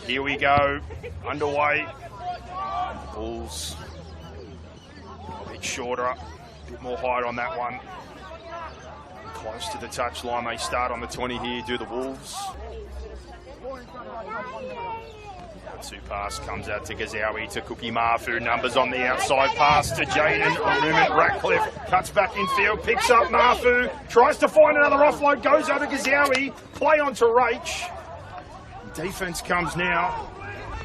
Here we go, underway. Bulls a bit shorter, a bit more height on that one. Close to the touchline, they start on the 20 here, do the Wolves. Two pass comes out to Gazawi, to Cookie Mafu, numbers on the outside pass to Jaden Newman. Ratcliffe cuts back infield, picks up Mafu, tries to find another offload, goes over Gazawi, play on to Rach. Defence comes now,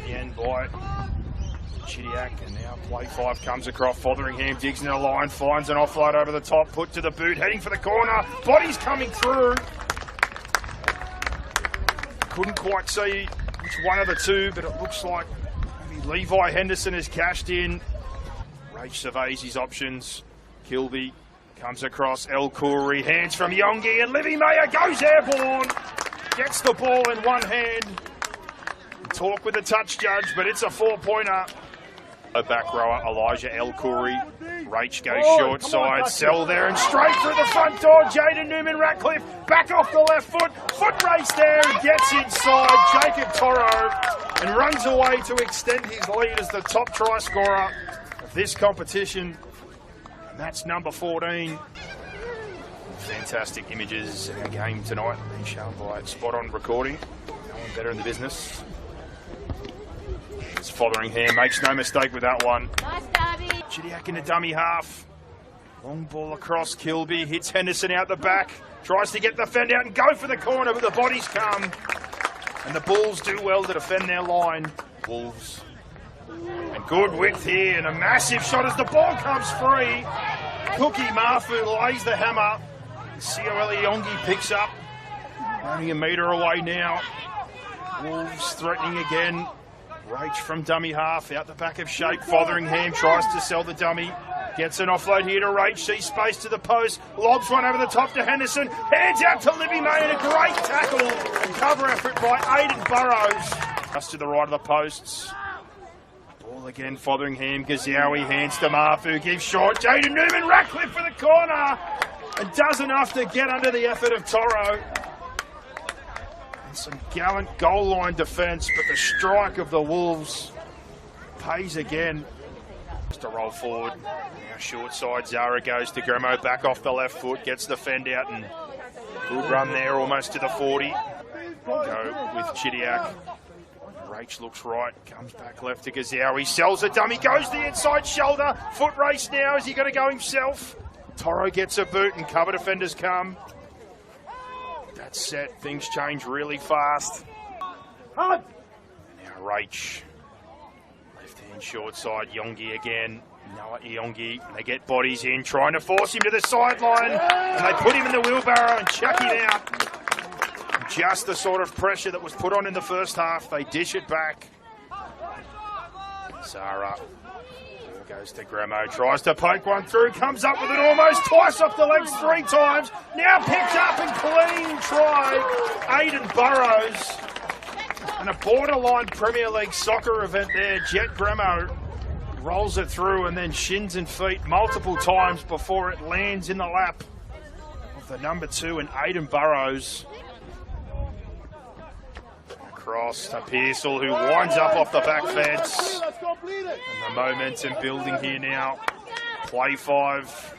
again by Chidiac, and now play 5 comes across. Fotheringham digs in the line, finds an offload over the top, put to the boot, heading for the corner, body's coming through. Couldn't quite see which one of the two, but it looks like maybe Levi Henderson has cashed in. Rach surveys his options. Kilby comes across, El Khoury, hands from Yongi, and Livy Mayer goes airborne. Gets the ball in one hand. Talk with the touch judge, but it's a 4-pointer. A back rower, Elijah El Khoury. Rach goes short side, Sell there and straight through the front door. Jaden Newman Ratcliffe back off the left foot. Foot race there, gets inside. Jacob Toro and runs away to extend his lead as the top try scorer of this competition. And that's number 14. Fantastic images in our game tonight, being shown by Spot On Recording. No one better in the business. It's Fotheringham, makes no mistake with that one. Nice, Darby. Chidiac in the dummy half. Long ball across, Kilby hits Henderson out the back. Tries to get the fend out and go for the corner, but the bodies come. And the Bulls do well to defend their line. Wolves. And good width here, and a massive shot as the ball comes free. Cookie Mafu lays the hammer. Ciole Yongi picks up. Only a metre away now. Wolves threatening again. Rach from dummy half, out the back of shape. Fotheringham tries to sell the dummy. Gets an offload here to Rach. Sees space to the post. Lobs one over the top to Henderson. Hands out to Livy May, and a great tackle and cover effort by Aidan Burrows. Just to the right of the posts. Ball again, Fotheringham. Gazawi hands to Mafu. Gives short. Jaden Newman Ratcliffe for the corner. And does enough to get under the effort of Toro. And some gallant goal line defence, but the strike of the Wolves pays again. Just a roll forward. Now short side, Zara goes to Gremo, back off the left foot, gets the fend out, and good run there, almost to the 40. Go with Chidiac. Rach looks right, comes back left to Gazawi, sells a dummy, goes the inside shoulder. Foot race now, is he going to go himself? Toro gets a boot and cover defenders come. That's set, things change really fast. Now Rach, left hand short side, Yongi again. Noah Yongi, they get bodies in, trying to force him to the sideline. And they put him in the wheelbarrow and chuck him out. Just the sort of pressure that was put on in the first half, they dish it back. Zara. Goes to Gremo, tries to poke one through, comes up with it almost twice off the legs 3 times. Now picked up and clean try, Aidan Burrows. And a borderline Premier League soccer event there. Jet Gremo rolls it through and then shins and feet multiple times before it lands in the lap of the number 2 and Aidan Burrows. Across to Pearsall, who winds up off the back fence. And the momentum building here now. Play 5.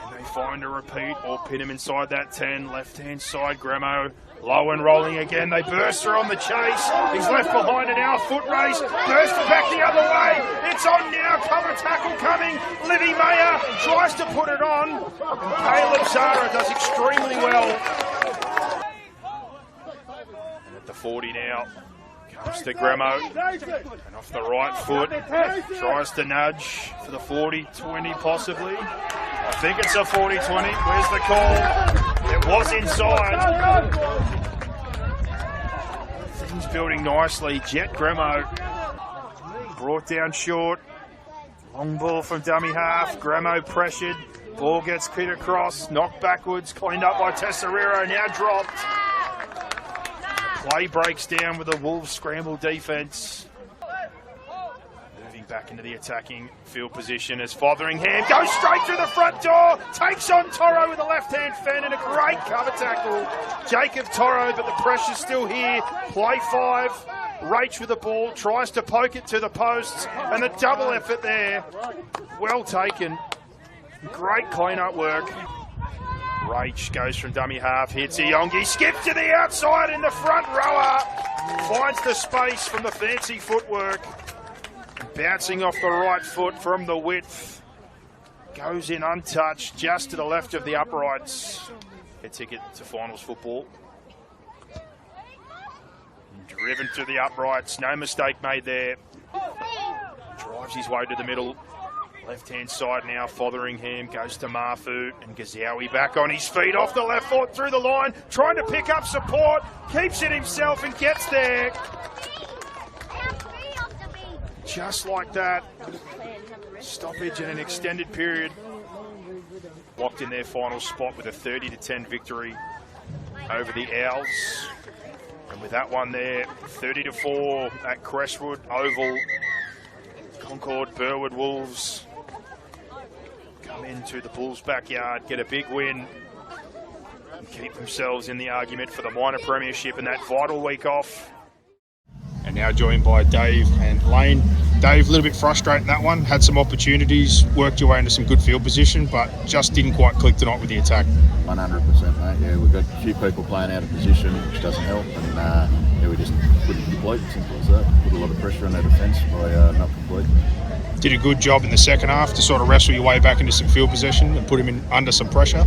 Can they find a repeat or pin him inside that 10? Left-hand side, Gremo. Low and rolling again. They burst through on the chase. He's left behind it now. Foot race. Burst back the other way. It's on now. Cover tackle coming. Livy Mayer tries to put it on. And Caleb Zara does extremely well. The 40 now, comes to Gremo, and off the right foot, tries to nudge for the 40-20 possibly. I think it's a 40-20, where's the call? It was inside. Things building nicely, Jet Gremo, brought down short, long ball from dummy half, Gremo pressured, ball gets kicked across, knocked backwards, cleaned up by Tesseriro, now dropped. Play breaks down with a Wolves scramble defence. Moving back into the attacking field position as Fotheringham goes straight through the front door, takes on Toro with a left-hand fend and a great cover tackle. Jacob Toro, but the pressure's still here. Play 5. Rach with the ball, tries to poke it to the posts, and the double effort there. Well taken. Great clean-up work. Rach goes from dummy half, hits Iongi, skips to the outside in the front rower. Finds the space from the fancy footwork. Bouncing off the right foot from the width. Goes in untouched, just to the left of the uprights. A ticket to finals football. Driven through the uprights, no mistake made there. Drives his way to the middle. Left-hand side now, Fotheringham goes to Marfu, and Gazawi back on his feet, off the left foot, through the line, trying to pick up support, keeps it himself and gets there. Just like that. Stoppage in an extended period. Locked in their final spot with a 30-10 victory over the Owls. And with that one there, 30-4 at Crestwood Oval. Concord Burwood Wolves come into the Bulls' backyard, get a big win, and keep themselves in the argument for the minor premiership and that vital week off. And now joined by Dave and Lane. Dave, a little bit frustrated in that one, had some opportunities, worked your way into some good field position, but just didn't quite click tonight with the attack. 100%, mate. Yeah, we've got a few people playing out of position, which doesn't help, and yeah, we just couldn't complete. Simple as that. Put a lot of pressure on their defence by not completing. Did a good job in the second half to sort of wrestle your way back into some field possession and put him in under some pressure.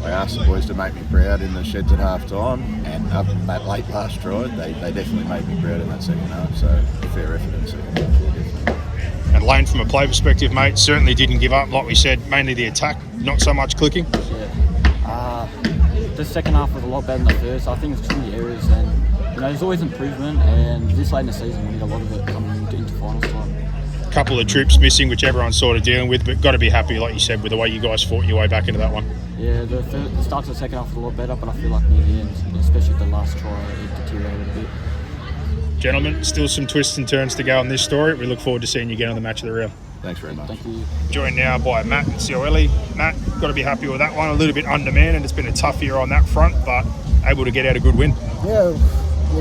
I asked the boys to make me proud in the sheds at half time, and that late last try, they definitely made me proud in that second half, so a fair effort in the second half. And Lane, from a play perspective, mate, certainly didn't give up. Like we said, mainly the attack, not so much clicking. Yeah. The second half was a lot better than the first. I think it's too many errors, and there's always improvement, and this late in the season we need a lot of it coming into finals time. Couple of trips missing, which everyone's sort of dealing with, but got to be happy, like you said, with the way you guys fought your way back into that one. Yeah, the start of the second half was a lot better, but I feel like near the end, especially the last try, it deteriorated a bit. Gentlemen, still some twists and turns to go on this story. We look forward to seeing you again on the Match of the Reel. Thanks very much. Thank you. Joined now by Matt and Ciorelli. Matt, got to be happy with that one. A little bit undermanned, and it's been a tough year on that front, but able to get out a good win. Yeah,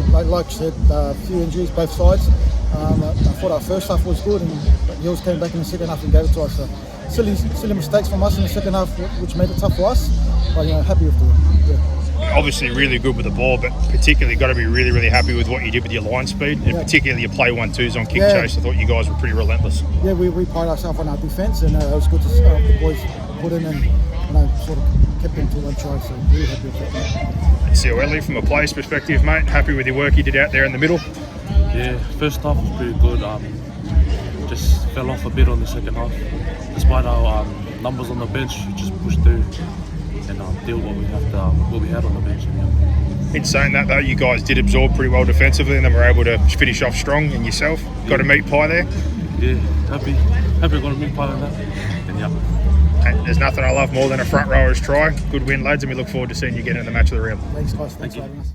like you said, a few injuries both sides. I thought our first half was good, and the Hills came back in the second half and gave it to us. So silly mistakes from us in the second half, which made it tough for us. But happy with it. Yeah. Obviously, really good with the ball, but particularly got to be really, really happy with what you did with your line speed, and particularly your play 1-2s on kick chase. I thought you guys were pretty relentless. Yeah, we pride ourselves on our defence, and it was good to see the boys put in and sort of kept them to one try. So really happy with that. Ciorelli, from a player's perspective, mate, happy with your work you did out there in the middle. Yeah, first half was pretty good. Just fell off a bit on the second half. Despite our numbers on the bench, we just pushed through and deal what we had on the bench. In saying that, though, you guys did absorb pretty well defensively, and then were able to finish off strong. And yourself, got a meat pie there. Yeah, happy got a meat pie on that. And Hey, there's nothing I love more than a front rower's try. Good win, lads, and we look forward to seeing you again in the Match of the Reel. Thanks, guys. Thanks for having us.